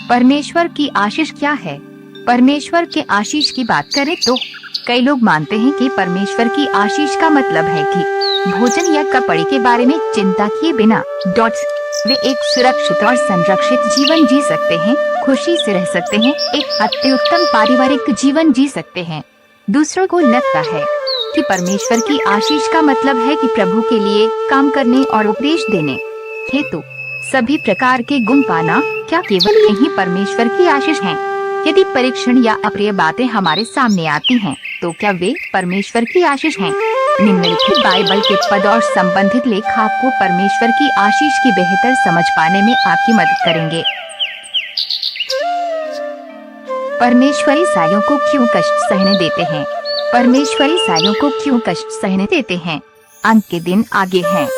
परमेश्वर की आशीष क्या है? परमेश्वर के आशीष की बात करें तो कई लोग मानते हैं कि परमेश्वर की आशीष का मतलब है कि भोजन या कपड़े के बारे में चिंता किए बिना वे एक सुरक्षित और संरक्षित जीवन जी सकते हैं, खुशी से रह सकते हैं, एक अत्युत्तम पारिवारिक जीवन जी सकते हैं। दूसरों को लगता है कि परमेश्वर की आशीष का मतलब है कि प्रभु के लिए काम करने और उपदेश देने हेतु सभी प्रकार के गुण पाना। क्या केवल यही परमेश्वर की आशीष है? यदि परीक्षण या अप्रिय बातें हमारे सामने आती हैं, तो क्या वे परमेश्वर की आशीष हैं? निम्नलिखित बाइबल के पद और संबंधित लेख आपको परमेश्वर की आशीष की बेहतर समझ पाने में आपकी मदद करेंगे। परमेश्वर ईसाइयों को क्यों कष्ट सहने देते हैं? परमेश्वर ईसाइयों को क्यों कष्ट सहने देते हैं? अंत के दिन आगे हैं।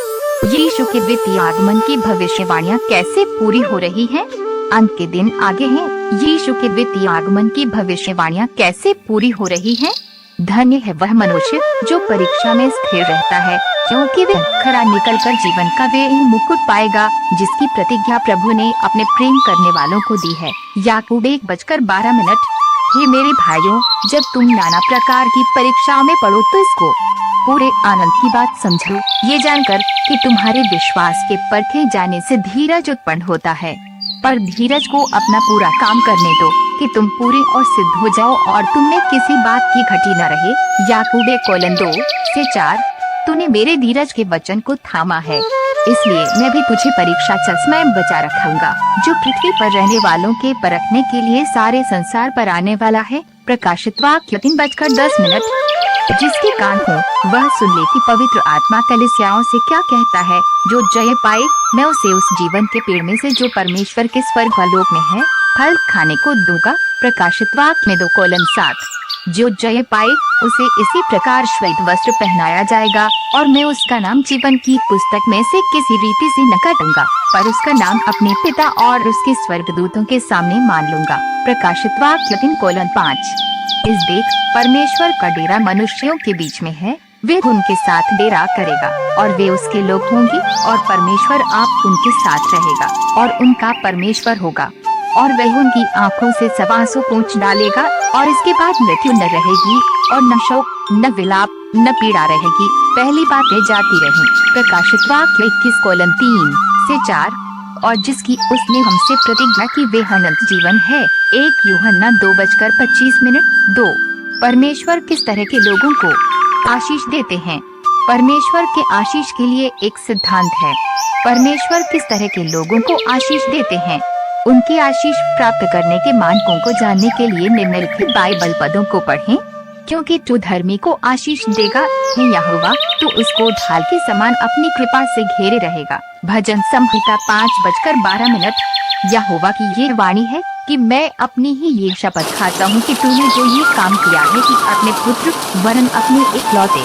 यीशु के द्वितीय आगमन की भविष्यवाणियाँ कैसे पूरी हो रही हैं? अंत के दिन आगे हैं। यीशु के द्वितीय आगमन की भविष्यवाणियाँ कैसे पूरी हो रही हैं? धन्य है वह मनुष्य जो परीक्षा में स्थिर रहता है, क्योंकि वह खरा निकलकर जीवन का वे मुकुट पाएगा जिसकी प्रतिज्ञा प्रभु ने अपने प्रेम करने वालों को दी है। याकूब 1:12। हे मेरे भाइयों, जब तुम नाना प्रकार की परीक्षाओं में पड़ो तो इसको पूरे आनंद की बात समझो, ये जानकर कि तुम्हारे विश्वास के परखे जाने से धीरज उत्पन्न होता है। पर धीरज को अपना पूरा काम करने दो कि तुम पूरे और सिद्ध हो जाओ और तुम में किसी बात की घटी न रहे। याकूब 1:2-4। तूने मेरे धीरज के वचन को थामा है, इसलिए मैं भी तुझे परीक्षा चश्मे में बचा रखूंगा, जो पृथ्वी पर रहने वालों के परखने के लिए सारे संसार पर आने वाला है। प्रकाशित वाक्य 3:10। जिसके कान हो वह सुन ले कि पवित्र आत्मा कलीसियाओं से क्या कहता है। जो जय पाए, मैं उसे उस जीवन के पेड़ में से जो परमेश्वर के स्वर्गलोक में है फल खाने को दूंगा। प्रकाशित वाक्य में 2:7। जो जय पाए उसे इसी प्रकार श्वेत वस्त्र पहनाया जाएगा और मैं उसका नाम जीवन की पुस्तक में से किसी रीति से न काटूंगा, पर उसका नाम अपने पिता और उसके स्वर्गदूतों के सामने मान लूंगा। प्रकाशित वाक्य 3:5। इस देख परमेश्वर का डेरा मनुष्यों के बीच में है, वे उनके साथ डेरा करेगा और वे उसके लोग होंगे और परमेश्वर आप उनके साथ रहेगा और उनका परमेश्वर होगा और वह उनकी आंखों से सवासों पोंछ डालेगा और इसके बाद मृत्यु न रहेगी और न शोक, न विलाप, न पीड़ा रहेगी, पहली बातें जाती रहीं। प्रकाशित वाक्य 21:3-4। और जिसकी उसने हमसे प्रतिज्ञा की वे अनंत जीवन है। 1 यूहन्ना 2:25। परमेश्वर किस तरह के लोगों को आशीष देते हैं? परमेश्वर के आशीष के लिए एक सिद्धांत है। परमेश्वर किस तरह के लोगों को आशीष देते हैं? उनकी आशीष प्राप्त करने के मानकों को जानने के लिए निम्नलिखित बाइबल पदों को पढ़ें। क्योंकि तू धर्मी को आशीष देगा, हे यहोवा, तू उसको ढाल के समान अपनी कृपा से घेरे रहेगा। भजन संहिता 5:12। यहोवा की ये वाणी है कि मैं अपनी ही ये शपथ खाता हूँ कि तूने जो ये काम किया है कि अपने पुत्र वरन अपने इकलौते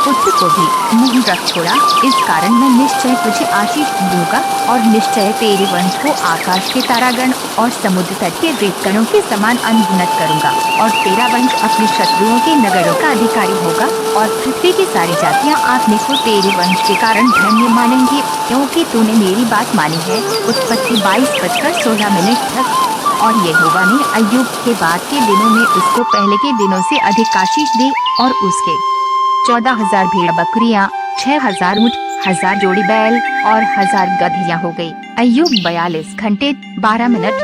पुत्र को भी नहीं रख छोड़ा, इस कारण मैं निश्चय तुझे आशीष दूंगा और निश्चय तेरे वंश को आकाश के तारागण और समुद्र तट के रेतकणों के समान अनगिनत करूंगा और तेरा वंश अपने शत्रुओं के नगरों का अधिकारी होगा और पृथ्वी की सारी जातियां अपने को तेरे वंश के कारण धन्य मानेंगी, क्योंकि तूने मेरी बात मानी है। उत्पत्ति 22:16। और यहोवा ने अय्यूब के बाद के दिनों में उसको पहले के दिनों से अधिक आशीष दी और उसके 14,000 भेड़ बकरियां, 6,000 ऊँट, 1,000 जोड़ी बैल और 1,000 गदहियां हो गई। अय्यूब 42:12।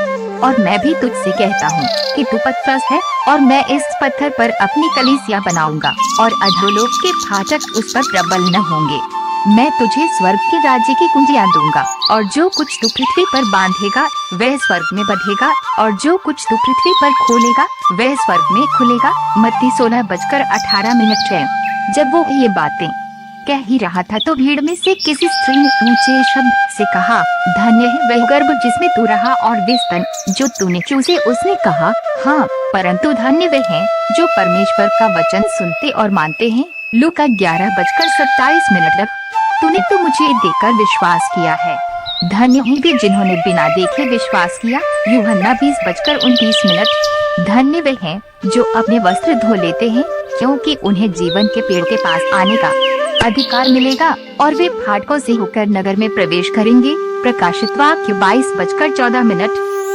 और मैं भी तुझसे कहता हूँ कि तू पतरस है और मैं इस पत्थर पर अपनी कलीसिया बनाऊंगा और अधोलोक के फाटक उस पर प्रबल न होंगे। मैं तुझे स्वर्ग के राज्य की कुंजियां दूंगा और जो कुछ तू पृथ्वी पर बांधेगा वह स्वर्ग में बंधेगा और जो कुछ तू पृथ्वी पर खोलेगा वह स्वर्ग में खुलेगा। मत्ती 16:18। जब वो ये बातें कह ही रहा था तो भीड़ में से किसी स्त्री ने ऊंचे शब्द से कहा, धन्य है वह गर्भ जिसमें तू रहा और वे स्तन जो तूने चूसे। उसने कहा, हाँ, परंतु धन्य वे हैं जो परमेश्वर का वचन सुनते और मानते हैं। लूका 11:27। तूने तो मुझे देखकर विश्वास किया है, धन्य हैं वे जिन्होंने बिना देखे विश्वास किया। यूहन्ना 20:29। धन्य वे हैं जो अपने वस्त्र धो लेते हैं, क्योंकि उन्हें जीवन के पेड़ के पास आने का अधिकार मिलेगा और वे फाटकों से होकर नगर में प्रवेश करेंगे। प्रकाशित वाक्य 22:14।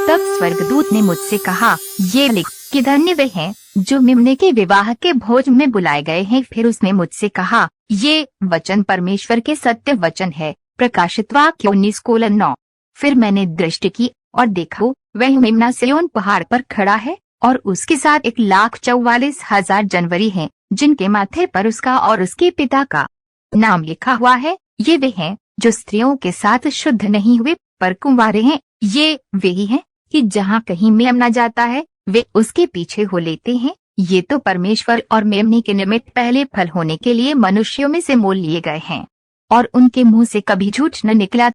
तब स्वर्गदूत ने मुझसे कहा, ये लिख कि धन्य वे हैं जो मेमने के विवाह के भोज में बुलाए गए हैं। फिर उसने मुझसे कहा, ये वचन परमेश्वर के सत्य वचन है। प्रकाशित वाक्य 19:9। फिर मैंने दृष्टि की और देखो, वह मेमना सिय्योन पहाड़ पर खड़ा है और उसके साथ 1,44,000 जानवर हैं, जिनके माथे पर उसका और उसके पिता का नाम लिखा हुआ है। ये वे हैं जो स्त्रियों के साथ शुद्ध नहीं हुए पर कुंवारे हैं। ये वे ही हैं कि जहाँ कहीं मेमना जाता है वे उसके पीछे हो लेते हैं। ये तो परमेश्वर और मेमने के निमित्त पहले फल होने के लिए मनुष्यों में से मोल लिए गए हैं और उनके मुंह से कभी झूठ न निकला।